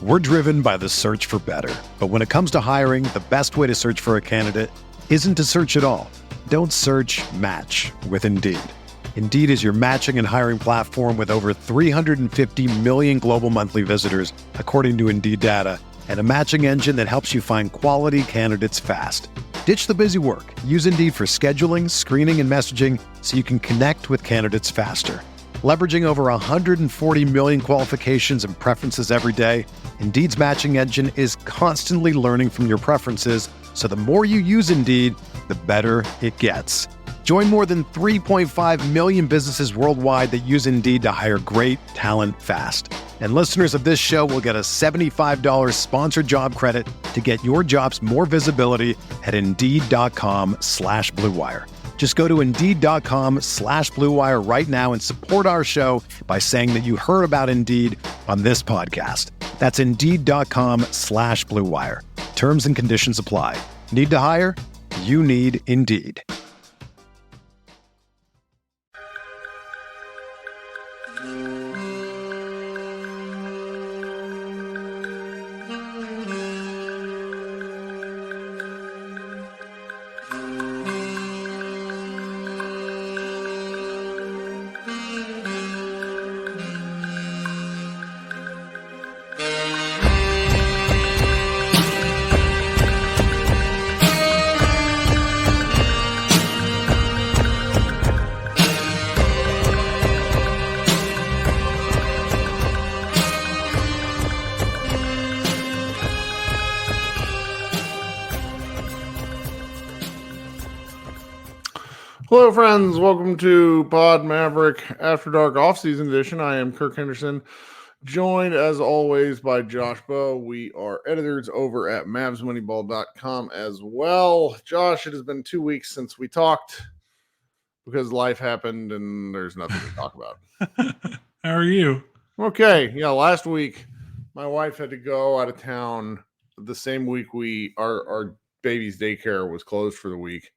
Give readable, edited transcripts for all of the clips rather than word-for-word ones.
We're driven by the search for better. But when it comes to hiring, the best way to search for a candidate isn't to search at all. Don't search, match with Indeed. Indeed is your matching and hiring platform with over 350 million global monthly visitors, according to Indeed data, and a matching engine that helps you find quality candidates fast. Ditch the busy work. Use Indeed for scheduling, screening, and messaging so you can connect with candidates faster. Leveraging over 140 million qualifications and preferences every day, Indeed's matching engine is constantly learning from your preferences, so the more you use Indeed, the better it gets. Join more than 3.5 million businesses worldwide that use Indeed to hire great talent fast. And listeners of this show will get a $75 sponsored job credit to get your jobs more visibility at Indeed.com/Blue Wire. Just go to Indeed.com/Blue Wire right now and support our show by saying that you heard about Indeed on this podcast. That's Indeed.com/Blue Wire. Terms and conditions apply. Need to hire? You need Indeed. Hello, friends. Welcome to Pod Maverick After Dark Offseason Edition. I am Kirk Henderson, joined as always by Josh Bowe. We are editors over at MavsMoneyball.com as well. Josh, it has been 2 weeks since we talked because life happened and there's nothing to talk about. How are you? Okay. Yeah, last week my wife had to go out of town the same week our baby's daycare was closed for the week.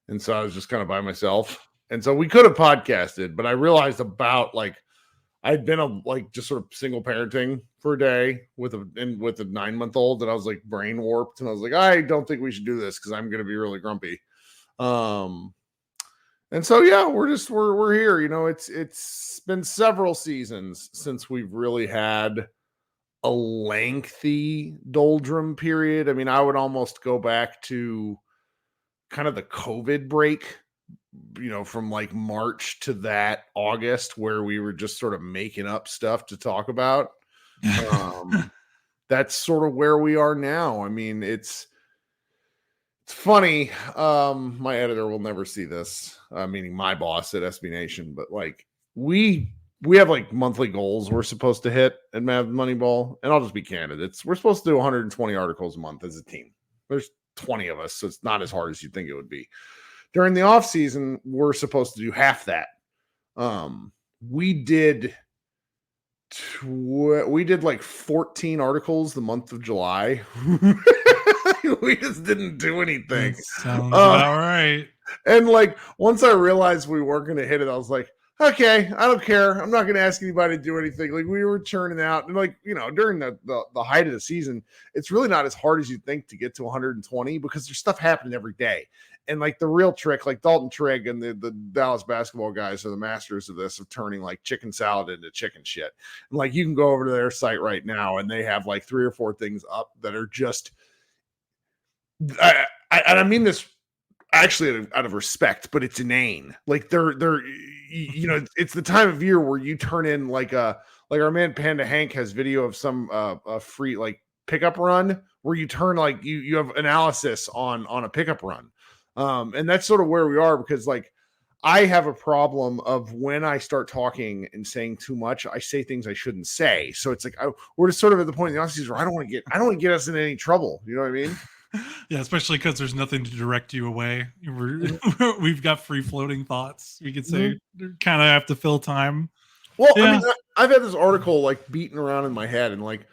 And so I was just kind of by myself. And so we could have podcasted, but I realized I'd been just sort of single parenting for a day with a 9-month-old, and I was like brain warped. And I was like, I don't think we should do this because I'm going to be really grumpy. And so, yeah, we're here. You know, it's been several seasons since we've really had a lengthy doldrum period. I mean, I would almost go back to kind of the COVID break, you know, from like March to that August where we were just sort of making up stuff to talk about. That's sort of where we are now. I mean, it's funny. My editor will never see this, meaning my boss at SB Nation, but like we have like monthly goals we're supposed to hit at Mav Moneyball, and I'll just be candid. We're supposed to do 120 articles a month as a team. There's 20 of us, so it's not as hard as you'd think it would be. During the off season, we're supposed to do half that. We did like 14 articles the month of July. We just didn't do anything. That sounds about right. And like once I realized we weren't going to hit it, I was like, okay, I don't care. I'm not going to ask anybody to do anything. Like we were churning out, and like, you know, during the height of the season, it's really not as hard as you think to get to 120 because there's stuff happening every day. And like the real trick, like Dalton Trigg and the Dallas basketball guys are the masters of this, of turning like chicken salad into chicken shit. And like you can go over to their site right now and they have like 3 or 4 things up that are just, I mean this actually out of respect, but it's inane. Like they're you know, it's the time of year where you turn in like our man Panda Hank has video of some a free like pickup run where you turn like you have analysis on a pickup run. And that's sort of where we are, because like I have a problem of when I start talking and saying too much, I say things I shouldn't say. So it's like we're just sort of at the point in the offseason where I don't want to get us in any trouble. You know what I mean? Yeah, especially because there's nothing to direct you away. We've got free floating thoughts. We could say kind of have to fill time. Well, yeah. I mean, I've had this article like beating around in my head, and like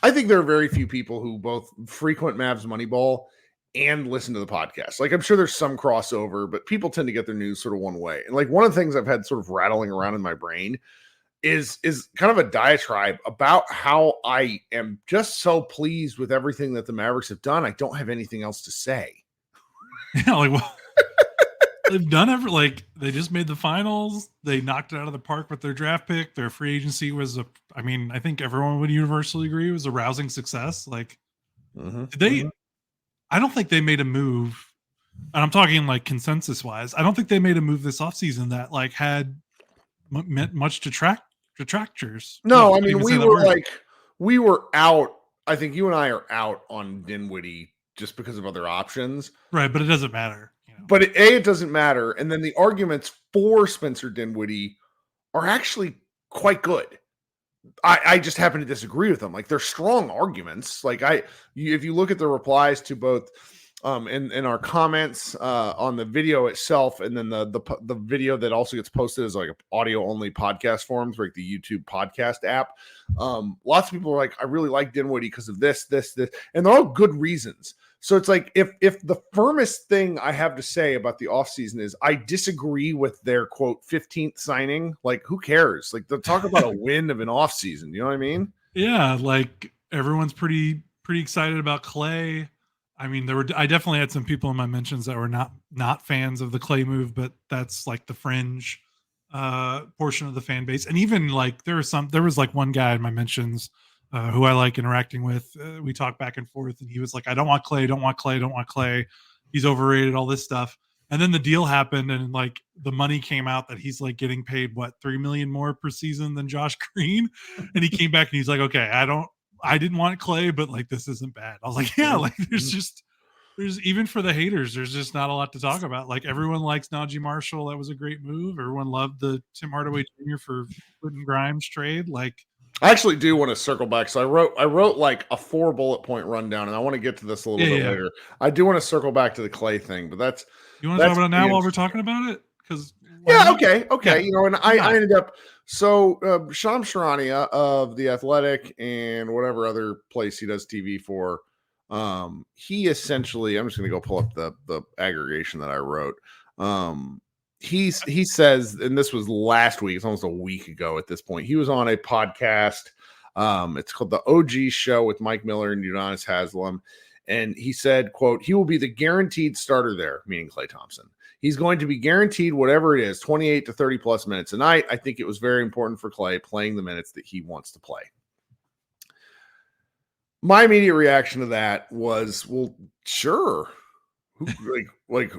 I think there are very few people who both frequent Mavs Moneyball and listen to the podcast. Like I'm sure there's some crossover, but people tend to get their news sort of one way. And like one of the things I've had sort of rattling around in my brain is kind of a diatribe about how I am just so pleased with everything that the Mavericks have done. I don't have anything else to say. Yeah, like, well, they've done they just made the finals. They knocked it out of the park with their draft pick. Their free agency was I think everyone would universally agree it was a rousing success. Like, I don't think they made a move, and I'm talking like consensus wise. I don't think they made a move this offseason that like had meant much detractors. No, I I can't mean, even say that word. we were out. I think you and I are out on Dinwiddie just because of other options. Right, but it doesn't matter. But it doesn't matter. And then the arguments for Spencer Dinwiddie are actually quite good. I just happen to disagree with them. Like, they're strong arguments. Like, if you look at the replies to both in our comments on the video itself, and then the video that also gets posted as like an audio only podcast forums, like the YouTube podcast app. Lots of people are like, I really like Dinwiddie because of this, and they're all good reasons. So it's like, if the firmest thing I have to say about the offseason is I disagree with their quote 15th signing, like, who cares? Like, they'll talk about a win of an offseason. You know what I mean? Yeah, like everyone's pretty excited about Clay. I mean, I definitely had some people in my mentions that were not fans of the Clay move, but that's like the fringe portion of the fan base. And even like there was like one guy in my mentions who I like interacting with. We talked back and forth, and he was like, I don't want Clay, don't want Clay, don't want Clay. He's overrated, all this stuff. And then the deal happened, and like the money came out that he's like getting paid $3 million more per season than Josh Green. And he came back and he's like, okay, I didn't want Clay, but like this isn't bad. I was like, yeah, like there's even for the haters, there's just not a lot to talk about. Like, everyone likes Najee Marshall. That was a great move. Everyone loved the Tim Hardaway Jr. for Quentin Grimes trade. Like, I actually do want to circle back. So I wrote like a 4 bullet point rundown, and I want to get to this a little bit later. I do want to circle back to the Clay thing, but you want to talk about it now while we're talking about it? Because okay. Yeah. You know, and I ended up Shams Charania of The Athletic and whatever other place he does TV for. He essentially, I'm just going to go pull up the aggregation that I wrote. He says, and this was last week, it's almost a week ago at this point, he was on a podcast. It's called The OG Show with Mike Miller and Udonis Haslem. And he said, quote, he will be the guaranteed starter there, meaning Klay Thompson. He's going to be guaranteed whatever it is, 28 to 30 plus minutes a night. I think it was very important for Klay playing the minutes that he wants to play. My immediate reaction to that was, well, sure. Like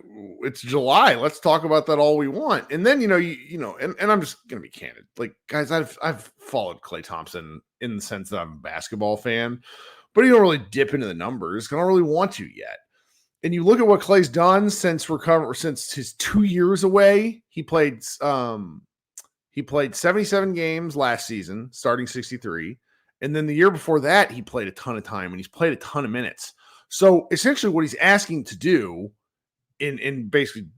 it's July. Let's talk about that all we want. And then, and I'm just going to be candid. Like, guys, I've followed Klay Thompson in the sense that I'm a basketball fan, but he don't really dip into the numbers. I don't really want to yet. And you look at what Klay's done since his 2 years away. He played 77 games last season, starting 63. And then the year before that, he played a ton of time, and he's played a ton of minutes. So essentially what he's asking to do in basically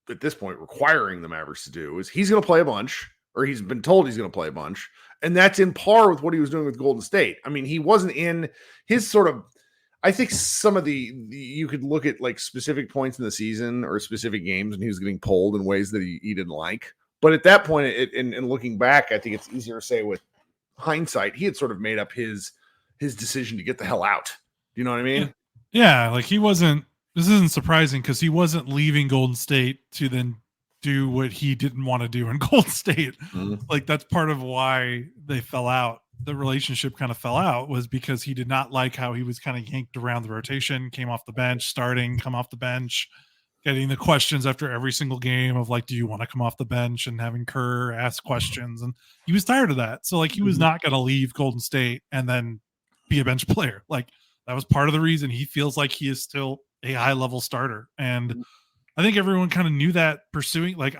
at this point requiring the Mavericks to do is he's going to play a bunch, or he's been told he's going to play a bunch. And that's in par with what he was doing with Golden State. I mean, he wasn't in his sort of, I think some of you could look at like specific points in the season or specific games and he was getting pulled in ways that he didn't like. But at that point, in looking back, I think it's easier to say with hindsight, he had sort of made up his decision to get the hell out. You know what I mean? Yeah, like this isn't surprising because he wasn't leaving Golden State to then do what he didn't want to do in Golden State. Mm-hmm. Like, that's part of why they fell out. The relationship kind of fell out was because he did not like how he was kind of yanked around the rotation, came off the bench, come off the bench, getting the questions after every single game of like, do you want to come off the bench, and having Kerr ask questions. And he was tired of that. So like, he was not going to leave Golden State and then be a bench player. Like, that was part of the reason he feels like he is still a high level starter. And I think everyone kind of knew that pursuing, like,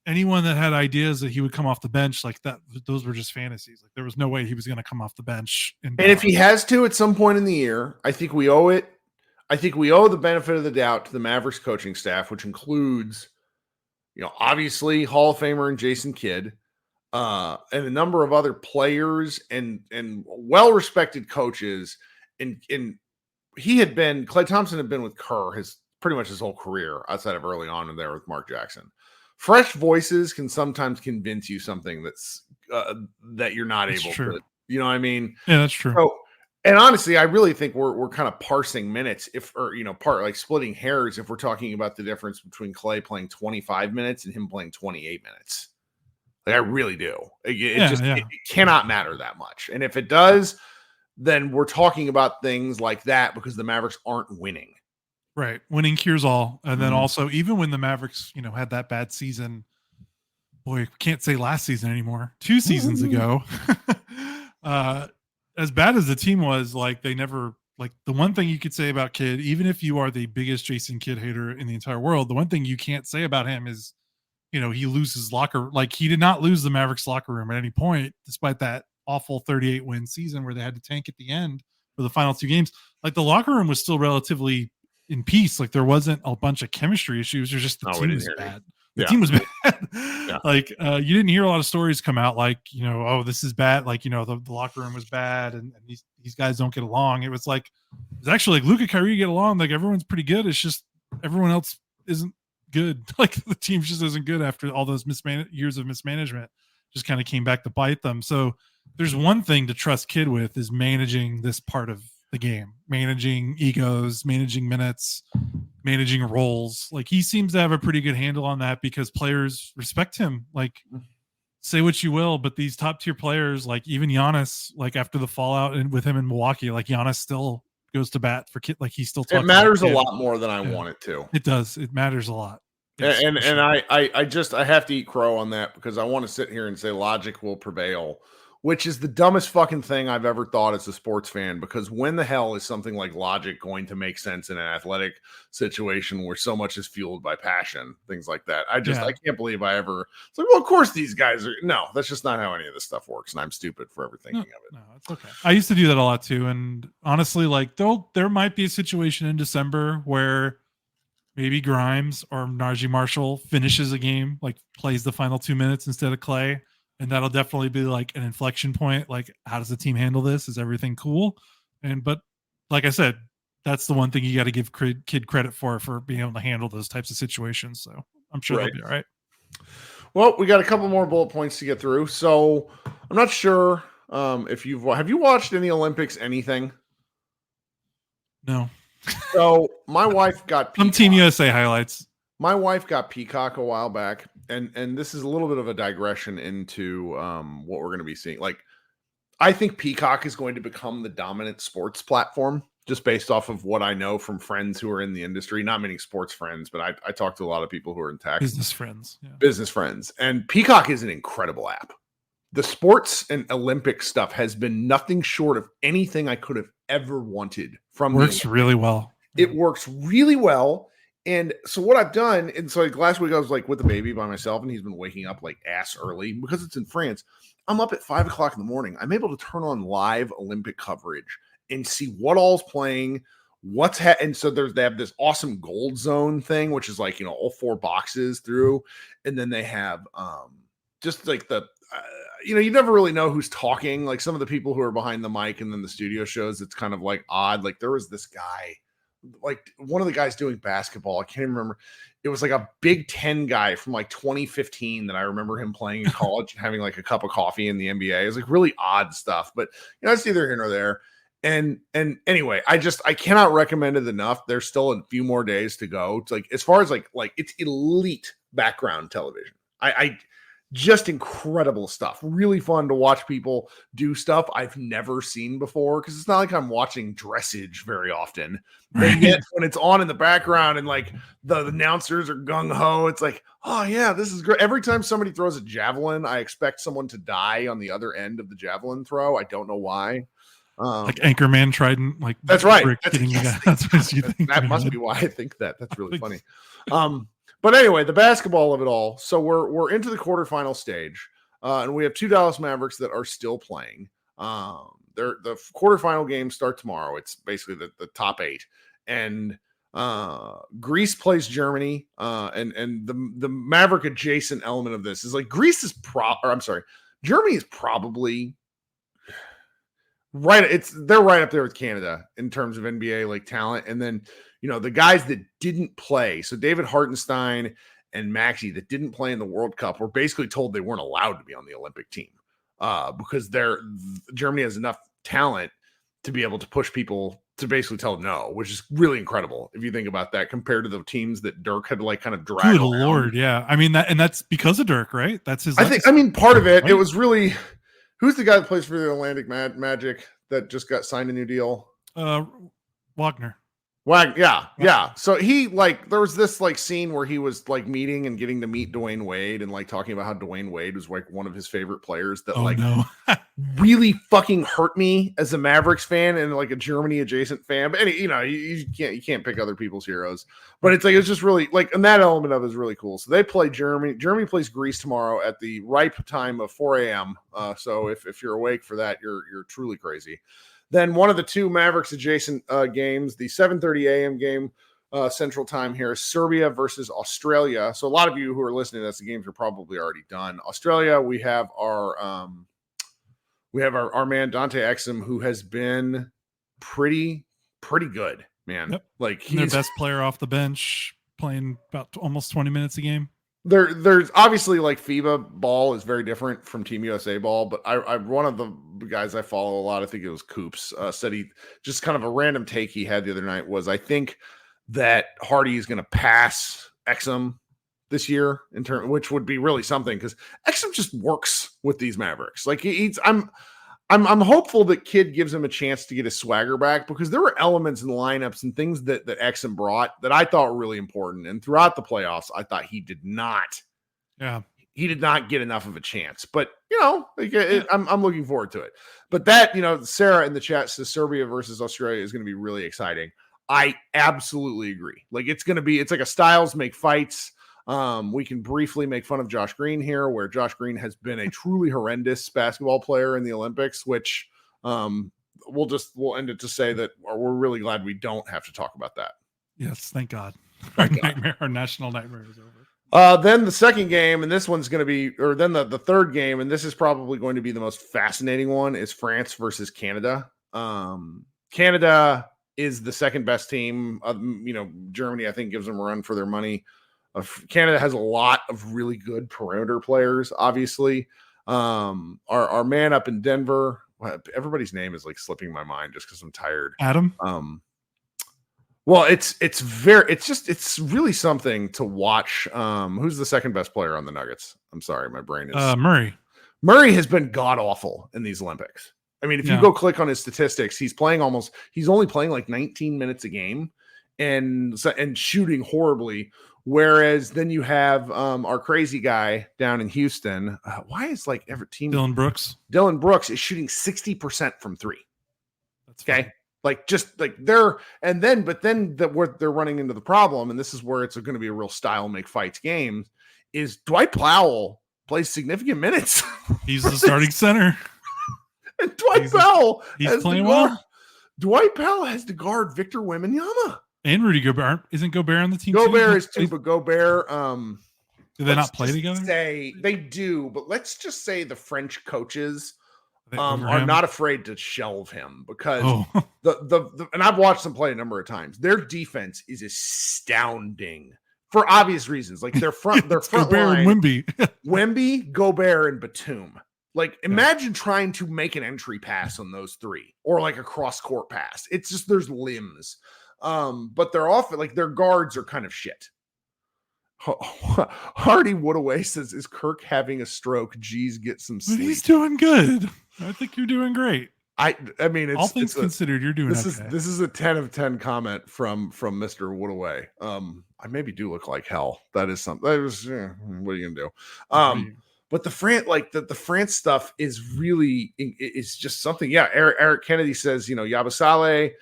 anyone that had ideas that he would come off the bench like that, those were just fantasies. Like, there was no way he was going to come off the bench. And if he has to at some point in the year, I think we owe the benefit of the doubt to the Mavericks coaching staff, which includes, obviously Hall of Famer and Jason Kidd, and a number of other players and well-respected coaches. And Klay Thompson had been with Kerr pretty much his whole career outside of early on in there with Mark Jackson fresh voices can sometimes convince you something that's that you're not able to. You know what I mean? Yeah, that's true. So, and honestly, I really think we're kind of parsing minutes, splitting hairs if we're talking about the difference between Clay playing 25 minutes and him playing 28 minutes. Like I really do. It cannot matter that much. And if it does, then we're talking about things like that because the Mavericks aren't winning. Right. Winning cures all. And then also, even when the Mavericks, had that bad season, boy, can't say last season anymore. 2 seasons ago, as bad as the team was, like they never, like the one thing you could say about Kidd, even if you are the biggest Jason Kidd hater in the entire world, the one thing you can't say about him is, he loses locker. Like he did not lose the Mavericks locker room at any point, despite that awful 38 win season where they had to tank at the end for the final 2 games. Like the locker room was still relatively in peace. Like there wasn't a bunch of chemistry issues. There's just the team was bad. The team was bad. Yeah. Like you didn't hear a lot of stories come out like, oh, this is bad. Like, the locker room was bad and these guys don't get along. It was actually like Luka, Kyrie get along. Like everyone's pretty good. It's just everyone else isn't good. Like the team just isn't good after all those years of mismanagement just kind of came back to bite them. So there's one thing to trust Kidd with is managing this part of the game, managing egos, managing minutes, managing roles. Like he seems to have a pretty good handle on that because players respect him. Like say what you will, but these top tier players, like even Giannis, like after the fallout with him in Milwaukee, like Giannis still goes to bat for Kidd. Like he still talks. It matters a lot more than I want it to. It does. It matters a lot. Yes, and I have to eat crow on that because I want to sit here and say logic will prevail, which is the dumbest fucking thing I've ever thought as a sports fan, because when the hell is something like logic going to make sense in an athletic situation where so much is fueled by passion, things like that? I can't believe I ever, it's like, well, of course these guys are, no, that's just not how any of this stuff works. And I'm stupid for ever thinking of it. No, it's okay. I used to do that a lot too. And honestly, like there might be a situation in December where maybe Grimes or Najee Marshall finishes a game, like plays the final 2 minutes instead of Clay. And that'll definitely be like an inflection point. Like, how does the team handle this? Is everything cool? But like I said, that's the one thing you got to give Kidd credit for being able to handle those types of situations. So I'm sure they'll be all right. Well, we got a couple more bullet points to get through. So I'm not sure if have you watched any Olympics, anything? No. So my wife got some Team USA highlights. My wife got Peacock a while back, and this is a little bit of a digression into what we're going to be seeing. Like, I think Peacock is going to become the dominant sports platform, just based off of what I know from friends who are in the industry. Not many sports friends, but I talk to a lot of people who are in tech. Business friends. And Peacock is an incredible app. The sports and Olympic stuff has been nothing short of anything I could have ever wanted from works really well. It works really well. And so what I've done, and so like last week I was like with the baby by myself, and he's been waking up like ass early because it's in France. I'm up at 5 o'clock in the morning. I'm able to turn on live Olympic coverage and see what all's playing, and so they have this awesome gold zone thing, which is like, all 4 boxes through. And then they have just like the, you never really know who's talking. Like some of the people who are behind the mic and then the studio shows, it's kind of like odd. Like there was this guy, like one of the guys doing basketball. I can't even remember. It was like a Big Ten guy from like 2015 that I remember him playing in college and having like a cup of coffee in the NBA. It was like really odd stuff, but it's neither here nor there. And anyway, I cannot recommend it enough. There's still a few more days to go. It's like, as far as like it's elite background television. I just incredible stuff. Really fun to watch people do stuff I've never seen before, because it's not like I'm watching dressage very often. Right. And yet when it's on in the background and like the announcers are gung-ho, it's like, oh yeah, this is great. Every time somebody throws a javelin, I expect someone to die on the other end of the javelin throw. I don't know why. Like Anchorman Trident, like that's right. That must be why I think that. That's really funny. But anyway, the basketball of it all. So we're into the quarterfinal stage, and we have 2 Dallas Mavericks that are still playing. The quarterfinal games start tomorrow. It's basically the top 8, and Greece plays Germany. And the Maverick adjacent element of this is like Germany is probably right. They're right up there with Canada in terms of NBA like talent, and then. The guys that didn't play. So David Hartenstein and Maxey that didn't play in the World Cup were basically told they weren't allowed to be on the Olympic team because Germany has enough talent to be able to push people to basically tell them no, which is really incredible if you think about that compared to the teams that Dirk had to like kind of drag. Good Lord, yeah. I mean that's because of Dirk, right? That's his. Part of it, right? it was really who's the guy that plays for the Atlantic Magic that just got signed a new deal? Wagner. Yeah. So he there was this scene where he was like getting to meet Dwayne Wade and like talking about how Dwayne Wade was like one of his favorite players that really fucking hurt me as a Mavericks fan and like a Germany adjacent fan. But you can't pick other people's heroes. But it's just really and that element of it is really cool. So they play Germany. Germany plays Greece tomorrow at the ripe time of 4 a.m. So if you're awake for that, you're truly crazy. Then one of the two Mavericks adjacent games, the 7:30 a.m. game Central Time here, Serbia versus Australia. So a lot of you who are listening, that's the games are probably already done. Australia, we have our man Dante Exum, who has been pretty good, man. Yep. He's their best player off the bench, playing about almost 20 minutes a game. There's obviously FIBA ball is very different from Team USA ball, but I one of the guys I follow a lot, I think it was Coops, said he just kind of a random take he had the other night was I think that Hardy is going to pass Exum this year which would be really something because Exum just works with these Mavericks. I'm hopeful that Kid gives him a chance to get his swagger back because there were elements in the lineups and things that Exum brought that I thought were really important. And throughout the playoffs, I thought he did not get enough of a chance. But I'm looking forward to it. But that Sarah in the chat says Serbia versus Australia is going to be really exciting. I absolutely agree. It's like a styles make fights. We can briefly make fun of Josh Green here, where Josh Green has been a truly horrendous basketball player in the Olympics, which we'll end it to say that we're really glad we don't have to talk about that. Yes, thank God. Our national nightmare is over. Then the second game, and this one's going to be, or then the third game, and this is probably going to be the most fascinating one, is France versus Canada. Canada is the second best team. Germany, I think, gives them a run for their money. Canada has a lot of really good perimeter players, obviously. Our man up in Denver, everybody's name is slipping my mind just because I'm tired. Adam? Well, it's really something to watch. Who's the second best player on the Nuggets? I'm sorry, my brain is Murray. Murray has been god awful in these Olympics. I mean, if you go click on his statistics, he's only playing 19 minutes a game and shooting horribly. Whereas then you have our crazy guy down in Houston. Why is every team Dylan Brooks? Dylan Brooks is shooting 60% from three. That's okay. They're running into the problem, and this is where it's going to be a real style make fights game. Is Dwight Powell plays significant minutes? He's the starting center, and Dwight Powell he's playing well. Dwight Powell has to guard Victor Wembanyama. And Rudy Gobert. Isn't Gobert on the team? Gobert is too, but Gobert. Do they not play together? They do, but let's just say the French coaches are not afraid to shelve him because and I've watched them play a number of times. Their defense is astounding for obvious reasons. Their front Gobert line, and Wemby, Gobert, and Batum. Imagine trying to make an entry pass on those three or a cross court pass. It's just there's limbs. But they're often their guards are kind of shit. Hardy Woodaway says, "Is Kirk having a stroke? Geez, get some sleep." He's doing good. I think you're doing great. I mean, it's, all things considered, you're doing. This is a 10 of 10 comment from Mr. Woodaway. I maybe do look like hell. That is something. That was, what are you gonna do? But the France, the France stuff is really it's just something. Yeah, Eric Kennedy says, Yabusele.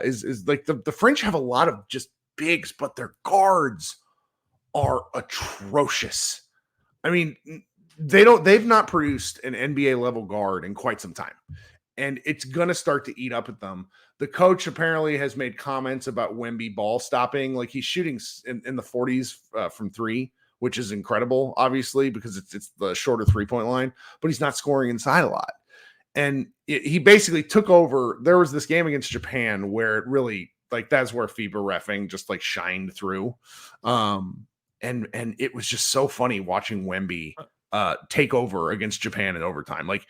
Is the French have a lot of just bigs, but their guards are atrocious. I mean, they've not produced an NBA level guard in quite some time, and it's gonna start to eat up at them. The coach apparently has made comments about Wemby ball stopping, he's shooting in the 40s from three, which is incredible, obviously, because it's the shorter 3-point line, but he's not scoring inside a lot. And he basically took over. There was this game against Japan where it really that's where FIBA reffing just shined through. and it was just so funny watching Wemby take over against Japan in overtime. Like,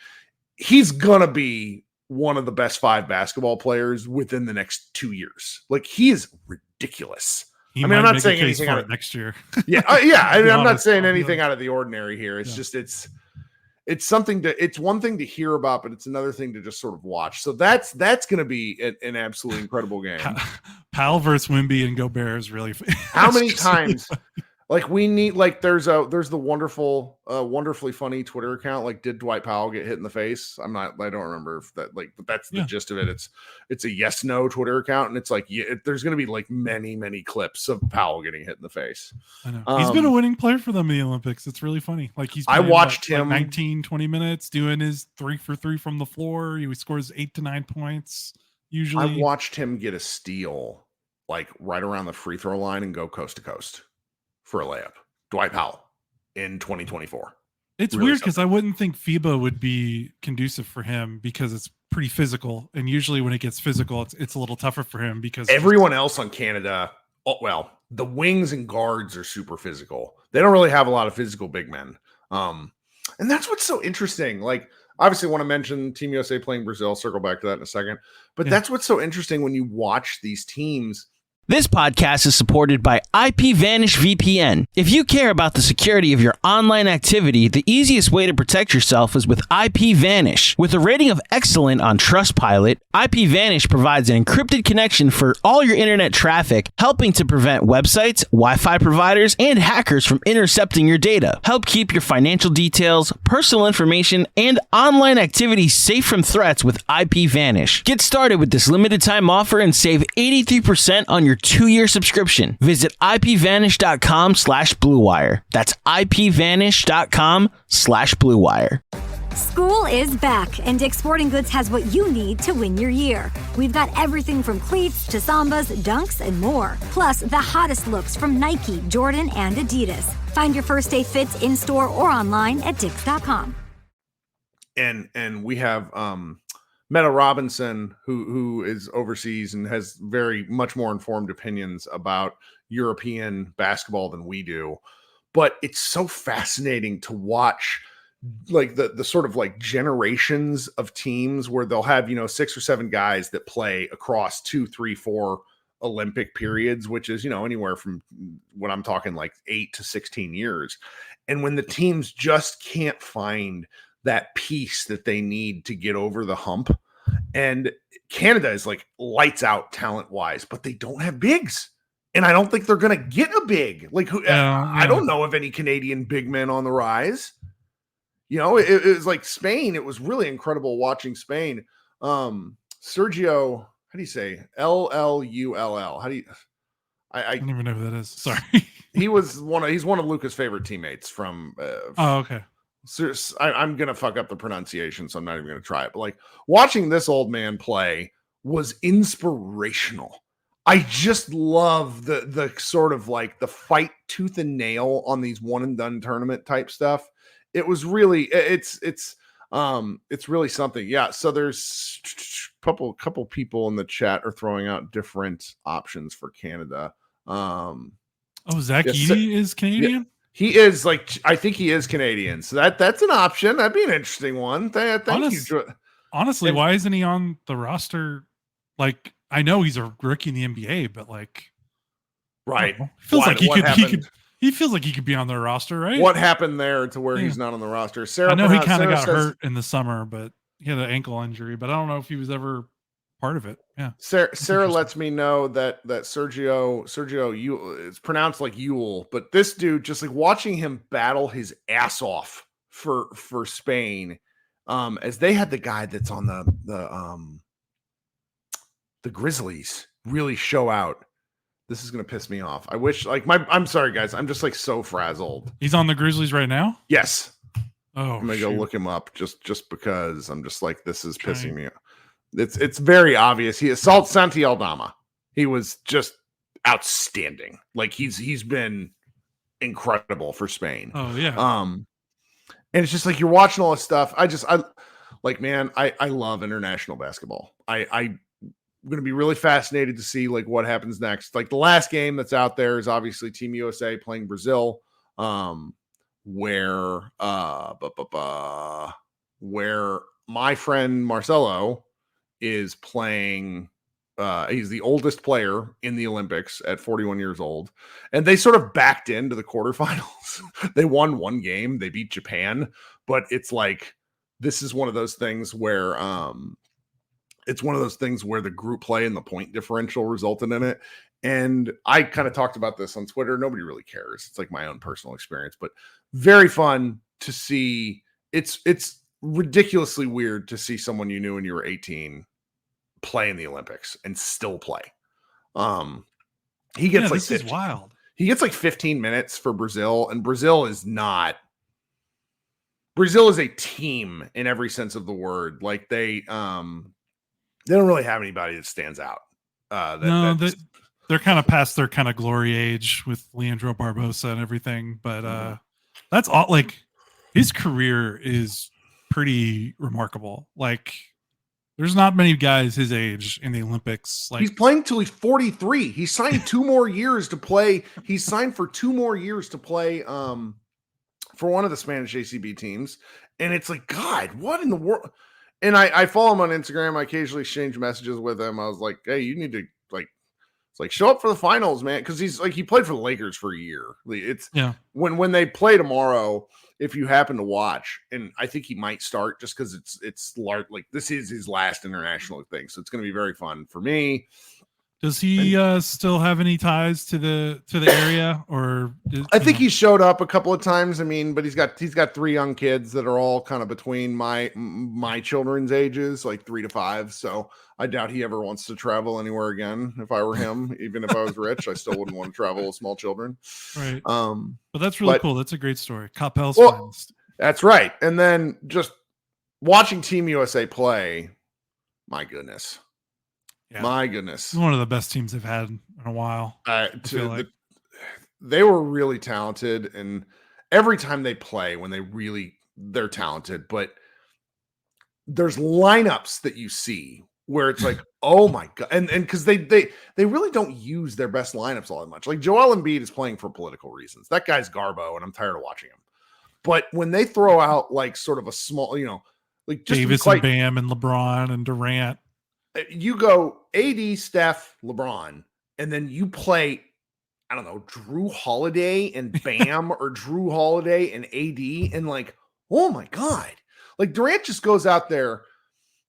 he's gonna be one of the best 5 basketball players within the next 2 years. Like, he is ridiculous. He I mean, I'm might not make saying a case anything for out it of next year. yeah, yeah. I mean, I'm not honest, saying I'll be anything honest. out of the ordinary here. It's Yeah. just it's something to, it's one thing to hear about, but it's another thing to just sort of watch. So that's going to be an absolutely incredible game. Powell versus Wemby and Gobert is really. How many times? Like, we need, like, there's the wonderfully funny Twitter account. Like, did Dwight Powell get hit in the face? I don't remember if that, like, but that's the gist of it. It's a yes, no Twitter account. And it's like, there's going to be like many clips of Powell getting hit in the face. I know. He's been a winning player for them in the Olympics. It's really funny. Like, I watched him 19, 20 minutes doing his 3 for 3 from the floor. He scores 8 to 9 points. Usually I watched him get a steal, like, right around the free throw line and go coast to coast for a layup. Dwight Powell in 2024. It's really weird because I wouldn't think FIBA would be conducive for him because it's pretty physical. And usually when it gets physical, it's a little tougher for him because everyone else on Canada, the wings and guards are super physical. They don't really have a lot of physical big men. And that's what's so interesting. Like, obviously want to mention Team USA playing Brazil, circle back to that in a second. But that's what's so interesting when you watch these teams. This podcast is supported by IPVanish VPN. If you care about the security of your online activity, the easiest way to protect yourself is with IPVanish. With a rating of excellent on Trustpilot, IPVanish provides an encrypted connection for all your internet traffic, helping to prevent websites, Wi-Fi providers, and hackers from intercepting your data. Help keep your financial details, personal information, and online activity safe from threats with IPVanish. Get started with this limited time offer and save 83% on your 2-year subscription. Visit ipvanish.com/bluewire. That's ipvanish.com/bluewire. School is back, and Dick's Sporting Goods has what you need to win your year. We've got everything from cleats to Sambas, dunks, and more. Plus, the hottest looks from Nike, Jordan, and Adidas. Find your first day fits in-store or online at dicks.com. And we have Meta Robinson, who is overseas and has very much more informed opinions about European basketball than we do. But it's so fascinating to watch, like, the sort of like generations of teams where they'll have, 6 or 7 guys that play across 2, 3, 4 Olympic periods, which is, anywhere from what I'm talking like 8 to 16 years. And when the teams just can't find that piece that they need to get over the hump. And Canada is like lights out talent wise, but they don't have bigs. And I don't think they're going to get a big. Like, I don't know of any Canadian big men on the rise. It was like Spain. It was really incredible watching Spain. Sergio, how do you say Lull? How do you? I don't even know who that is. Sorry. He's one of Luca's favorite teammates from. Oh, okay. I'm going to fuck up the pronunciation, so I'm not even going to try it. But like, watching this old man play was inspirational. I just love the sort of like the fight tooth and nail on these one and done tournament type stuff. It was really, it's really something. Yeah. So there's a couple people in the chat are throwing out different options for Canada. Zach Edey is Canadian. Yeah. He is, like, I think he is Canadian. So that's an option. That'd be an interesting one. Thank you. Honestly, why isn't he on the roster? Like, I know he's a rookie in the NBA, but like, right. Feels like he feels like he could be on their roster, right? What happened there to where he's not on the roster? I know he kind of got hurt in the summer, but he had an ankle injury, but I don't know if he was ever part of it. Yeah. Sarah lets me know that Sergio it's pronounced like Yule, but this dude, just like watching him battle his ass off for Spain, as they had the guy that's on the Grizzlies really show out. This is gonna piss me off. I wish, like, I'm sorry guys, I'm just like so frazzled. He's on the Grizzlies right now? Yes. Oh, I'm gonna go look him up just because I'm just like, this is pissing me off. It's very obvious. He assaults Santi Aldama. He was just outstanding. Like, he's been incredible for Spain. Oh yeah. And it's just like, you're watching all this stuff. I love international basketball. going to be really fascinated to see like what happens next. Like the last game that's out there is obviously Team USA playing Brazil, where my friend Marcelo is playing. He's the oldest player in the Olympics at 41 years old. And they sort of backed into the quarterfinals. They won one game. They beat Japan. But it's like, this is one of those things where the group play and the point differential resulted in it. And I kind of talked about this on Twitter. Nobody really cares. It's like my own personal experience, but very fun to see. It's ridiculously weird to see someone you knew when you were 18 play in the Olympics and still play. He gets like this is wild. He gets like 15 minutes for Brazil, and Brazil is a team in every sense of the word. Like they don't really have anybody that stands out. They're kind of past their kind of glory age with Leandro Barbosa and everything, but that's all. Like his career is pretty remarkable. Like there's not many guys his age in the Olympics. Like he's playing till he's 43. He signed 2 more years to play. He's signed for 2 more years to play for one of the Spanish ACB teams. And it's like, God, what in the world? And I follow him on Instagram. I occasionally exchange messages with him. I was like, hey, you need to show up for the finals, man. Cause he's like, he played for the Lakers for a year. When they play tomorrow, if you happen to watch, and I think he might start just because it's large, like this is his last international thing, so it's going to be very fun for me. Does he still have any ties to the area, or? I think he showed up a couple of times. I mean, but he's got 3 young kids that are all kind of between my children's ages, like 3 to 5. So I doubt he ever wants to travel anywhere again. If I were him, even if I was rich, I still wouldn't want to travel with small children. Right. But that's really cool. That's a great story. Coppell's finest. That's right. And then just watching Team USA play, my goodness. Yeah. My goodness. It's one of the best teams they've had in a while. They were really talented, and every time they play, they're talented, but there's lineups that you see where it's like, oh my God. And because they really don't use their best lineups all that much. Like Joel Embiid is playing for political reasons. That guy's Garbo, and I'm tired of watching him. But when they throw out like sort of a small, like just Davis and Bam and LeBron and Durant. You go AD, Steph, LeBron, and then you play, I don't know, Drew Holiday and Bam or Drew Holiday and AD, and like, oh my God. Like Durant just goes out there.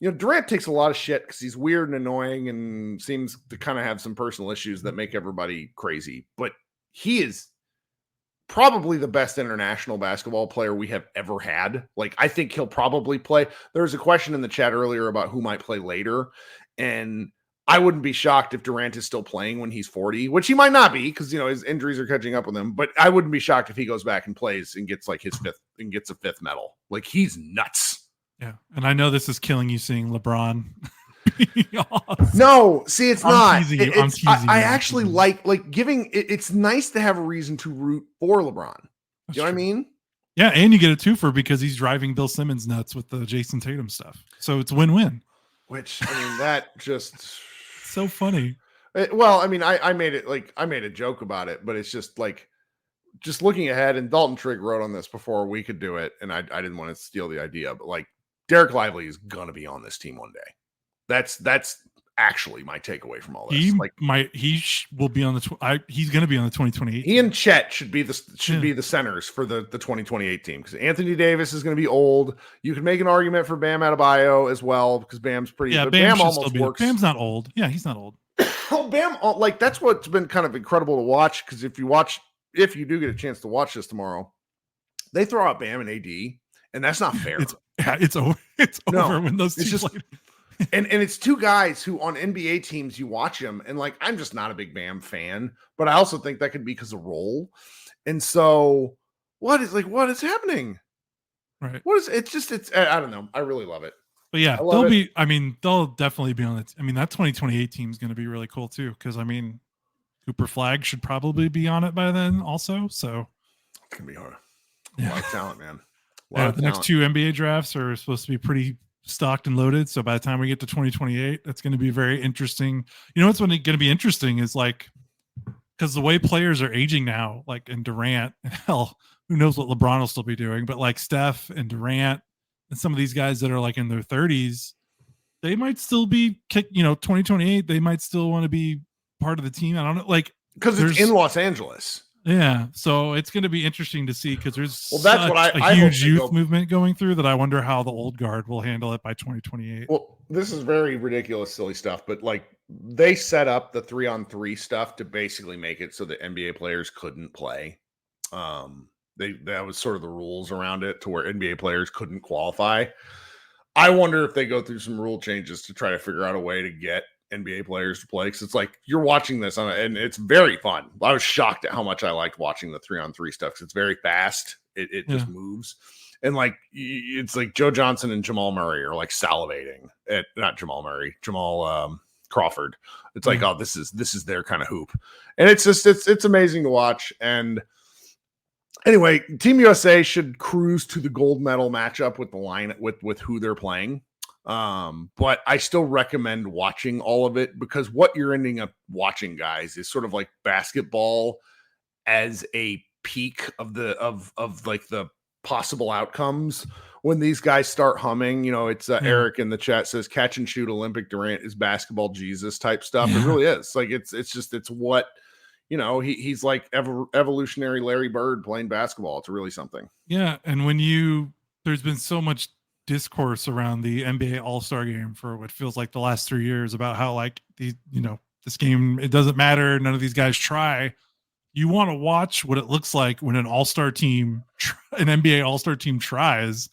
Durant takes a lot of shit because he's weird and annoying and seems to kind of have some personal issues that make everybody crazy. But he is probably the best international basketball player we have ever had. Like, I think he'll probably play. There was a question in the chat earlier about who might play later. And I wouldn't be shocked if Durant is still playing when he's 40, which he might not be because, his injuries are catching up with him. But I wouldn't be shocked if he goes back and plays and gets like his 5th and gets a 5th medal. Like, he's nuts. Yeah. And I know this is killing you seeing LeBron. No, see, it's not. I'm teasing you. I actually like giving it's nice to have a reason to root for LeBron. You know what I mean? Yeah, and you get a twofer because he's driving Bill Simmons nuts with the Jason Tatum stuff. So it's win-win. Which, I mean, that just so funny. I made a joke about it, but it's just like just looking ahead, and Dalton Trigg wrote on this before we could do it, and I didn't want to steal the idea, but like Derek Lively is gonna be on this team one day. That's actually my takeaway from all this. He will be on he's going to be on the 2028. He and Chet should be the centers for the 2028 team because Anthony Davis is going to be old. You can make an argument for Bam Adebayo as well because Bam's pretty. Yeah, Bam almost works. Bam's not old. Yeah, he's not old. Oh, Bam! Like that's what's been kind of incredible to watch because if you do get a chance to watch this tomorrow, they throw out Bam and AD, and that's not fair. It's over. It's over when those two play. And it's 2 guys who on NBA teams you watch them and like I'm just not a big Bam fan, but I also think that could be because of role. And so what is happening? Right. I don't know. I really love it. But yeah, they'll definitely be on it. I mean, that 2028 team is going to be really cool too. Cause I mean, Cooper Flagg should probably be on it by then also. So it's going to be hard. A lot of talent, man. The next 2 NBA drafts are supposed to be pretty stocked and loaded. So by the time we get to 2028, that's going to be very interesting. You know what's going to be interesting is like, because the way players are aging now, like in Durant, and hell, who knows what LeBron will still be doing, but like Steph and Durant and some of these guys that are like in their 30s, they might still be 2028, they might still want to be part of the team. I don't know, like, because it's in Los Angeles. Yeah, so it's going to be interesting to see, because there's that's what a huge youth movement going through that I wonder how the old guard will handle it by 2028. Well, this is very ridiculous, silly stuff, but like they set up the 3-on-3 stuff to basically make it so that NBA players couldn't play. That was sort of the rules around it, to where NBA players couldn't qualify. I wonder if they go through some rule changes to try to figure out a way to get NBA players to play, because it's like you're watching this and it's very fun. I was shocked at how much I liked watching the 3-on-3 stuff, because it's very fast. It just moves, and like it's like Joe Johnson and Jamal Murray are like salivating at Jamal Crawford. It's like, oh, this is their kind of hoop, and it's amazing to watch. And anyway, Team USA should cruise to the gold medal matchup with the line with who they're playing. But I still recommend watching all of it, because what you're ending up watching, guys, is sort of like basketball as a peak of like the possible outcomes when these guys start humming. It's Eric in the chat says catch and shoot Olympic Durant is basketball Jesus type stuff. It really is. Like it's what he's like evolutionary Larry Bird playing basketball. It's really something. Yeah, and there's been so much discourse around the NBA All-Star game for what feels like the last 3 years about how like this game, it doesn't matter, none of these guys try. You want to watch what it looks like when an All-Star team, an NBA All-Star team tries.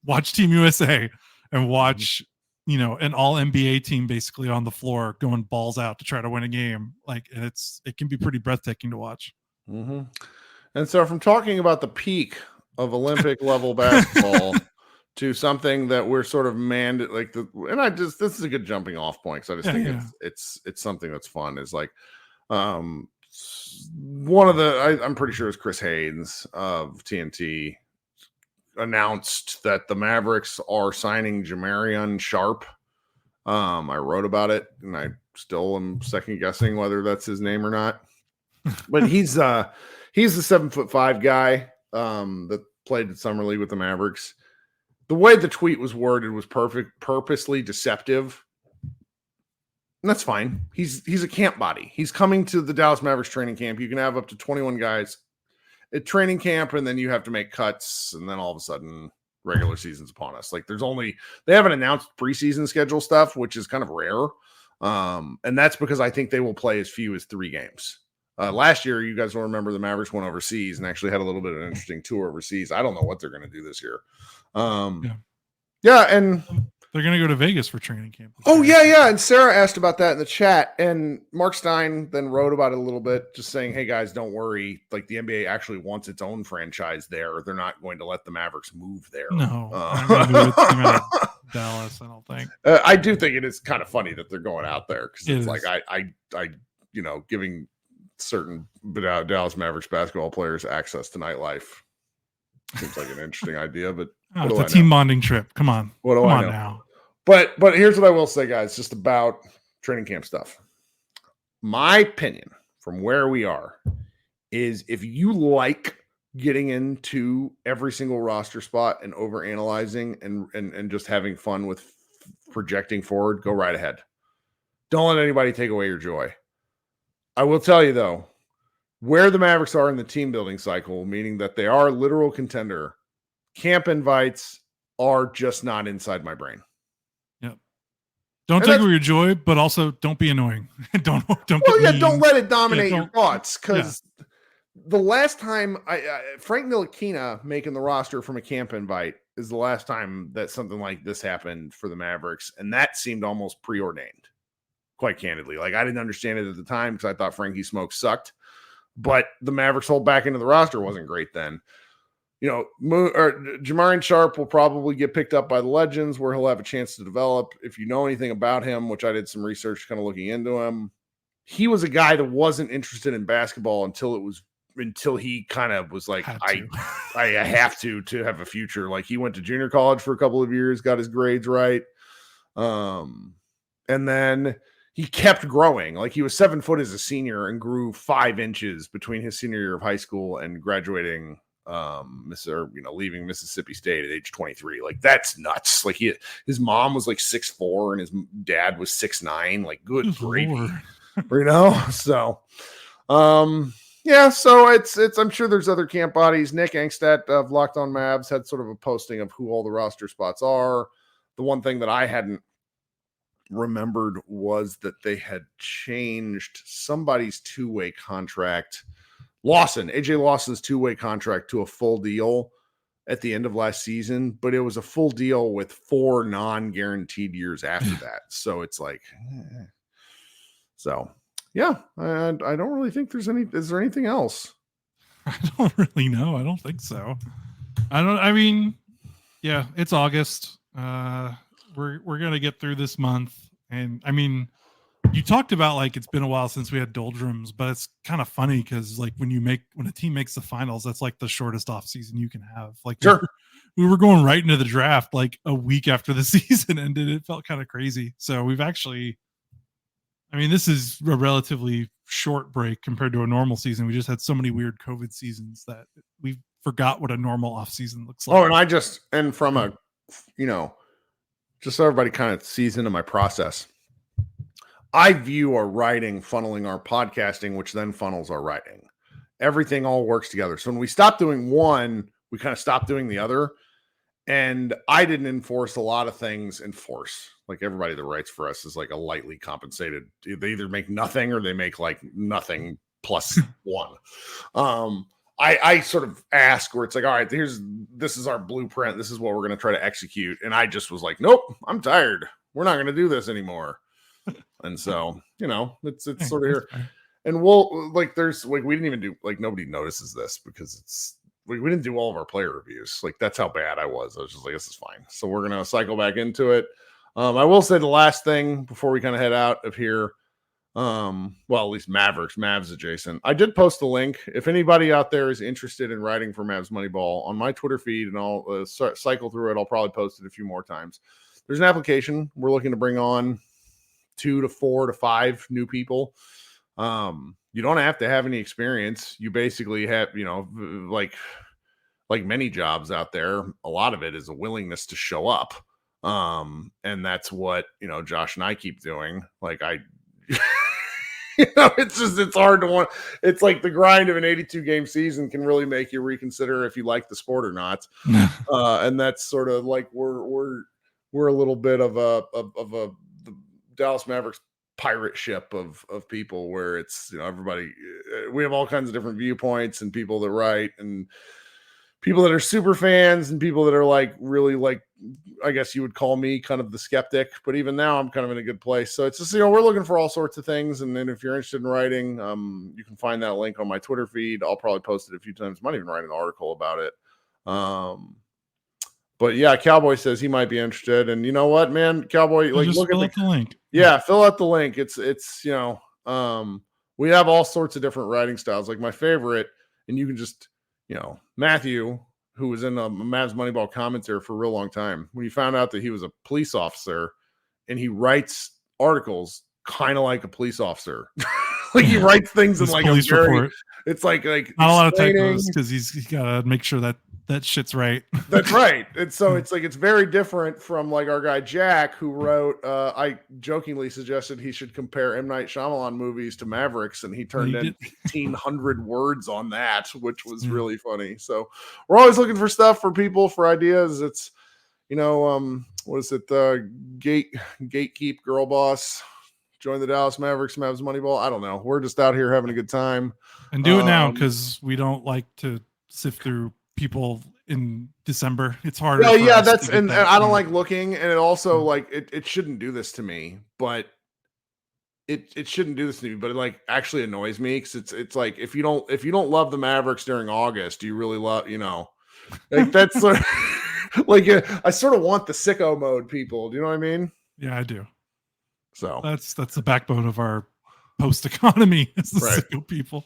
Watch Team USA and watch an all NBA team basically on the floor going balls out to try to win a game. Like, and it can be pretty breathtaking to watch. Mm-hmm. And so from talking about the peak of Olympic level basketball to something that we're sort of this is a good jumping off point, because I just think it's something that's fun. Is like one of I'm pretty sure it's Chris Haynes of TNT announced that the Mavericks are signing Jamarion Sharp. I wrote about it, and I still am second guessing whether that's his name or not. But he's the 7'5" guy that played at Summer League with the Mavericks. The way the tweet was worded was purposely deceptive. And that's fine. He's a camp body. He's coming to the Dallas Mavericks training camp. You can have up to 21 guys at training camp, and then you have to make cuts, and then all of a sudden regular season's upon us. Like they haven't announced preseason schedule stuff, which is kind of rare. And that's because I think they will play as few as 3 games. Last year, you guys will remember the Mavericks went overseas and actually had a little bit of an interesting tour overseas. I don't know what they're going to do this year. And they're going to go to Vegas for training camp. Yeah. And Sarah asked about that in the chat, and Mark Stein then wrote about it a little bit, just saying, hey guys, don't worry. Like, the NBA actually wants its own franchise there. They're not going to let the Mavericks move there. No, Dallas, I don't think. I do think it is kind of funny that they're going out there, because it's like, I giving certain Dallas Mavericks basketball players access to nightlife seems like an interesting idea, but it's a team bonding trip. Come on. What do I know now? But here's what I will say, guys, just about training camp stuff. My opinion from where we are is, if you like getting into every single roster spot and overanalyzing and just having fun with projecting forward, go right ahead. Don't let anybody take away your joy. I will tell you, though, where the Mavericks are in the team building cycle, meaning that they are a literal contender, camp invites are just not inside my brain. Yep. Don't take away your joy, but also don't be annoying. don't let it dominate your thoughts, because the last time Frank Ntilikina making the roster from a camp invite is the last time that something like this happened for the Mavericks, and that seemed almost preordained, quite candidly. Like, I didn't understand it at the time, because I thought Frankie Smoke sucked, but the Mavericks hold back into the roster wasn't great then. Jamarion Sharp will probably get picked up by the Legends, where he'll have a chance to develop. If you know anything about him, which I did some research kind of looking into him, he was a guy that wasn't interested in basketball until it was until he kind of was like, Had I have to have a future. Like he went to junior college for a couple of years, got his grades right. And then he kept growing. Like he was 7 foot as a senior and grew 5 inches between his senior year of high school and graduating, leaving Mississippi State at age 23. Like that's nuts. Like his mom was like 6'4" and his dad was 6'9". Like good gravy, So, yeah, so it's I'm sure there's other camp bodies. Nick Angstadt of Locked On Mavs had sort of a posting of who all the roster spots are. The one thing that I hadn't remembered was that they had changed somebody's 2-way contract. AJ Lawson's 2-way contract to a full deal at the end of last season, but it was a full deal with 4 non-guaranteed years after that. So it's like, so. Yeah, and I don't really think is there anything else? I don't really know. I don't think so. Yeah, it's August. We're going to get through this month. And I mean, you talked about like, it's been a while since we had doldrums, but it's kind of funny because like when a team makes the finals, that's like the shortest off season you can have. Like sure. We were going right into the draft, like a week after the season ended. It felt kind of crazy. So this is a relatively short break compared to a normal season. We just had so many weird COVID seasons that we forgot what a normal off season looks like. Oh, and from a, just so everybody kind of sees into my process, I view our writing funneling our podcasting, which then funnels our writing. Everything all works together. So when we stop doing one, we kind of stop doing the other. And I didn't enforce a lot of things. Like everybody that writes for us is like a lightly compensated. They either make nothing or they make like nothing plus one. I sort of ask where it's like, all right, this is our blueprint. This is what we're going to try to execute. And I just was like, nope, I'm tired. We're not going to do this anymore. And so, it's sort of here. And we'll like, there's like, we didn't even do like, nobody notices this because we didn't do all of our player reviews. Like that's how bad I was. I was just like, this is fine. So we're going to cycle back into it. I will say the last thing before we kind of head out of here. Well, at least Mavs adjacent. I did post the link. If anybody out there is interested in writing for Mavs Moneyball on my Twitter feed, and I'll cycle through it. I'll probably post it a few more times. There's an application. We're looking to bring on 2 to 4 to 5 new people. You don't have to have any experience. You basically have, like many jobs out there, a lot of it is a willingness to show up. And that's what, Josh and I keep doing. Like it's hard to want. It's like the grind of an 82 game season can really make you reconsider if you like the sport or not. And that's sort of like, we're a little bit of the Dallas Mavericks pirate ship of people where it's, everybody, we have all kinds of different viewpoints and people that write and people that are super fans and people that are like, really like, I guess you would call me kind of the skeptic, but even now I'm kind of in a good place. So it's just, we're looking for all sorts of things. And then if you're interested in writing, you can find that link on my Twitter feed. I'll probably post it a few times. Might even write an article about it. But yeah, Cowboy says he might be interested. And you know what, man, Cowboy, like just fill out the link. Yeah, fill out the link. It's we have all sorts of different writing styles. Like my favorite, and you can just, Matthew, who was in a Mavs Moneyball commentary for a real long time, when he found out that he was a police officer and he writes articles kind of like a police officer. Like he writes things in like a very, report. It's like not a lot of typos because he's got to make sure that shit's right. That's right. And so it's like, it's very different from like our guy Jack, who wrote, I jokingly suggested he should compare M. Night Shyamalan movies to Mavericks, and he turned in 1,500 words on that, which was really funny. So we're always looking for stuff for people, for ideas. It's, what is it? Gatekeep Girl Boss. Join the Dallas Mavericks, Mavs Moneyball. I don't know. We're just out here having a good time. And do it now, because we don't like to sift through people in December. It's harder. Well, yeah, that's and I don't like looking, and it also like it shouldn't do this to me, but it shouldn't do this to me, but it like actually annoys me because it's like if you don't love the Mavericks during August, do you really love like that's sort of, like I sort of want the sicko mode people. Do you know what I mean? Yeah, I do. So that's the backbone of our post economy as the Right. single people.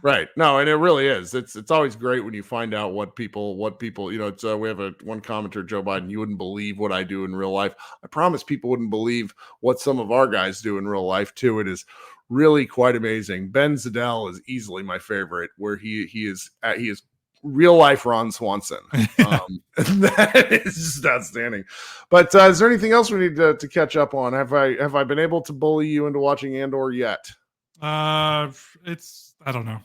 Right. No, and it really is. It's always great when you find out what people, it's we have one commenter, Joe Biden, you wouldn't believe what I do in real life. I promise people wouldn't believe what some of our guys do in real life too. It is really quite amazing. Ben Zadell is easily my favorite, where he is real life Ron Swanson. That is just outstanding. But is there anything else we need to catch up on? Have I been able to bully you into watching Andor yet? I don't know.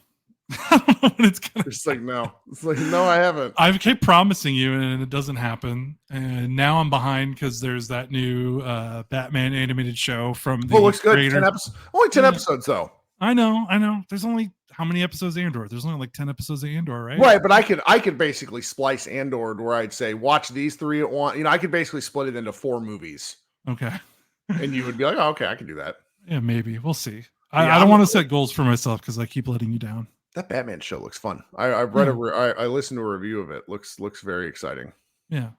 I don't know when it's gonna. It's like no. It's like no, I haven't. I keep promising you, and it doesn't happen. And now I'm behind because there's that new Batman animated show from the looks good. creator. 10 episodes. Only 10 episodes though. I know. There's only how many episodes of Andor? There's only like 10 episodes of Andor, right? Right, but I could basically splice Andor where I'd say watch these 3 at once. I could basically split it into 4 movies. Okay. And you would be like, oh, okay, I can do that. Yeah, maybe. We'll see. I don't want to set goals for myself because I keep letting you down. That Batman show looks fun. I've read I listened to a review of it. Looks very exciting. Yeah.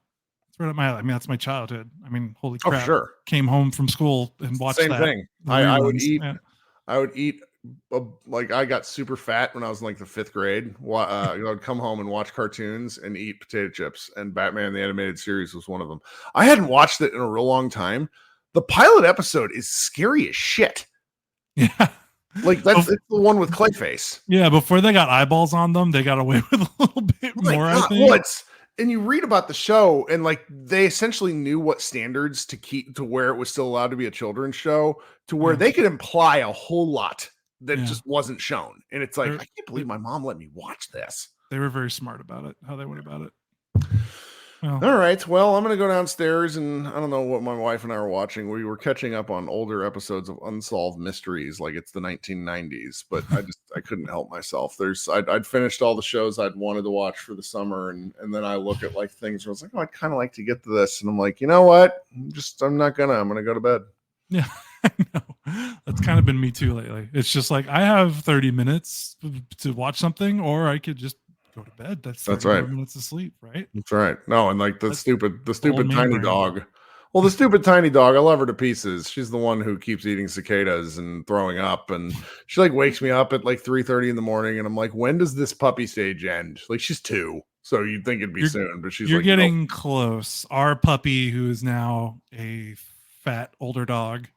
It's right up my alley. I mean, that's my childhood. I mean, holy crap. Oh, sure. Came home from school and watched Same that. thing. I would eat. Yeah. I would eat. Like I got super fat when I was in like the 5th grade. I'd come home and watch cartoons and eat potato chips, and Batman the Animated Series was one of them. I hadn't watched it in a real long time. The pilot episode is scary as shit. Yeah. Like it's the one with Clayface. Yeah, before they got eyeballs on them, they got away with a little bit more, I think. And you read about the show, and like they essentially knew what standards to keep to where it was still allowed to be a children's show, to where they could imply a whole lot that just wasn't shown. And it's like, I can't believe my mom let me watch this. They were very smart about it, how they went about it. Well, all right. Well, I'm going to go downstairs, and I don't know what my wife and I were watching. We were catching up on older episodes of Unsolved Mysteries, like it's the 1990s, but I couldn't help myself. I'd finished all the shows I'd wanted to watch for the summer. And then I look at like things where I was like, oh, I'd kind of like to get to this. And I'm like, you know what? I'm going to go to bed. Yeah, I know. That's kind of been me too lately. It's just like, I have 30 minutes to watch something, or I could just go to bed. That's right. Minutes of sleep, right? That's right. No, and like the stupid tiny dog. Well, the stupid tiny dog, I love her to pieces. She's the one who keeps eating cicadas and throwing up, and she like wakes me up at like 3:30 in the morning, and I'm like, when does this puppy stage end? Like she's 2, so you'd think it'd be soon, but you're getting close. Our puppy, who is now a fat older dog,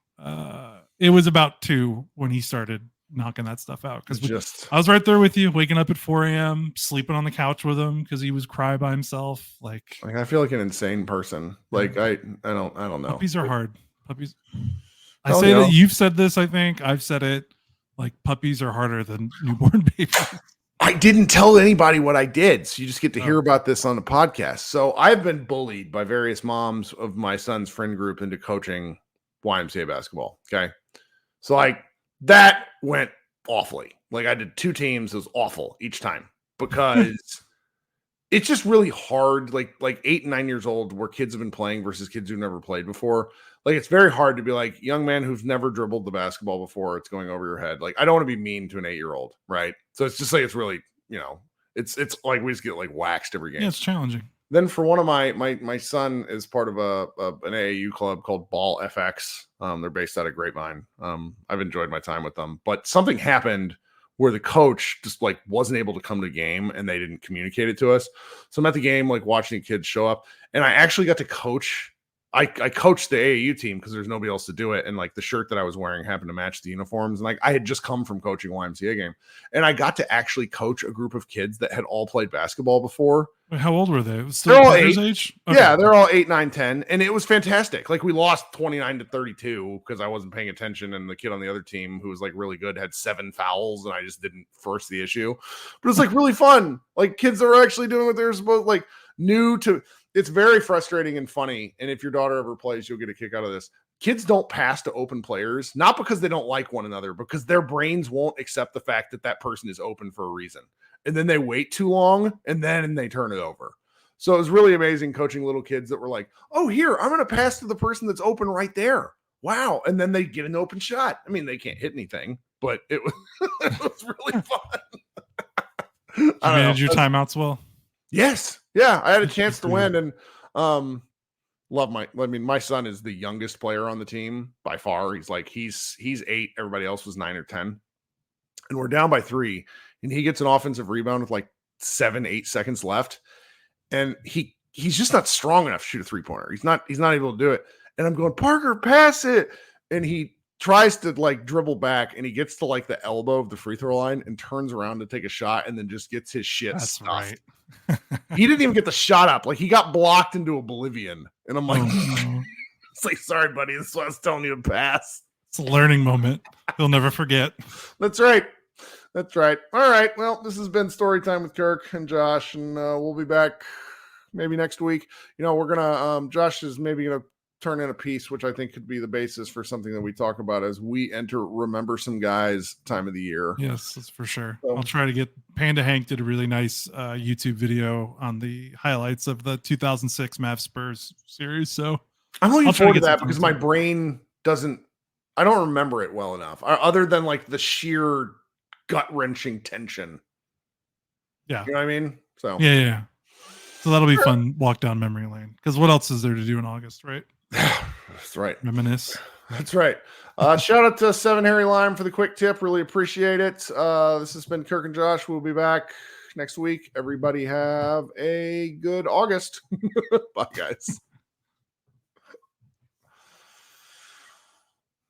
it was about 2 when he started knocking that stuff out, because I was right there with you, waking up at 4 a.m, sleeping on the couch with him because he was cry by himself. Like I feel like an insane person. Like I don't know. Puppies are hard. Puppies. I say that you've said this. I think I've said it. Like puppies are harder than newborn babies. I didn't tell anybody what I did, so you just get to hear about this on the podcast. So I've been bullied by various moms of my son's friend group into coaching YMCA basketball. Okay, so like. That went awfully. Like I did 2 teams. It was awful each time because it's just really hard. Like 8 and 9 years old where kids have been playing versus kids who've never played before. Like it's very hard to be like, young man who's never dribbled the basketball before, it's going over your head. Like I don't want to be mean to an 8-year-old. Right. So it's just like, it's really, it's like we just get like waxed every game. Yeah, it's challenging. Then for one of my son is part of an AAU club called Ball FX. They're based out of Grapevine. I've enjoyed my time with them, but something happened where the coach just like wasn't able to come to the game and they didn't communicate it to us. So I'm at the game, like watching kids show up, and I actually got to coach. I coached the AAU team because there's nobody else to do it. And like the shirt that I was wearing happened to match the uniforms. And like I had just come from coaching a YMCA game, and I got to actually coach a group of kids that had all played basketball before. Wait, how old were they? They're all 8. Age? Okay. Yeah, they're all 8, 9, 10. And it was fantastic. Like we lost 29-32 because I wasn't paying attention. And the kid on the other team who was like really good had 7 fouls, and I just didn't force the issue. But it's like really fun. Like kids that are actually doing what they're supposed, like new to. It's very frustrating and funny. And if your daughter ever plays, you'll get a kick out of this. Kids don't pass to open players, not because they don't like one another, because their brains won't accept the fact that that person is open for a reason. And then they wait too long, and then they turn it over. So it was really amazing coaching little kids that were like, oh, here, I'm going to pass to the person that's open right there. Wow. And then they get an open shot. I mean, they can't hit anything, but it was, it was really fun. You manage your timeouts well? Yes. Yeah. I had a chance to win. And my son is the youngest player on the team by far. He's 8. Everybody else was 9 or 10. And we're down by 3. And he gets an offensive rebound with like 7-8 seconds left. And he's just not strong enough to shoot a 3-pointer. He's not able to do it. And I'm going, Parker, pass it. And he tries to like dribble back, and he gets to like the elbow of the free throw line and turns around to take a shot, and then just gets his shit stuffed. Right. He didn't even get the shot up. Like, he got blocked into oblivion. And I'm like, it's like, sorry, buddy. This is what I was telling you to pass. It's a learning moment. He'll never forget. That's right. That's right. All right. Well, this has been Story Time with Kirk and Josh, and we'll be back maybe next week. You know, we're going to, Josh is maybe going to turn in a piece, which I think could be the basis for something that we talk about as we enter Remember Some Guys time of the year. Yes, that's for sure. So, I'll try to get Panda Hank did a really nice YouTube video on the highlights of the 2006 Mavs Spurs series. So I'm looking forward to that because my brain I don't remember it well enough other than like the sheer gut-wrenching tension. Yeah. You know what I mean? So yeah. So that'll be fun walk down memory lane. Because what else is there to do in August, right? That's right. Reminisce. That's right. Shout out to 7 Harry Lime for the quick tip. Really appreciate it. This has been Kirk and Josh. We'll be back next week. Everybody have a good August. Bye, guys.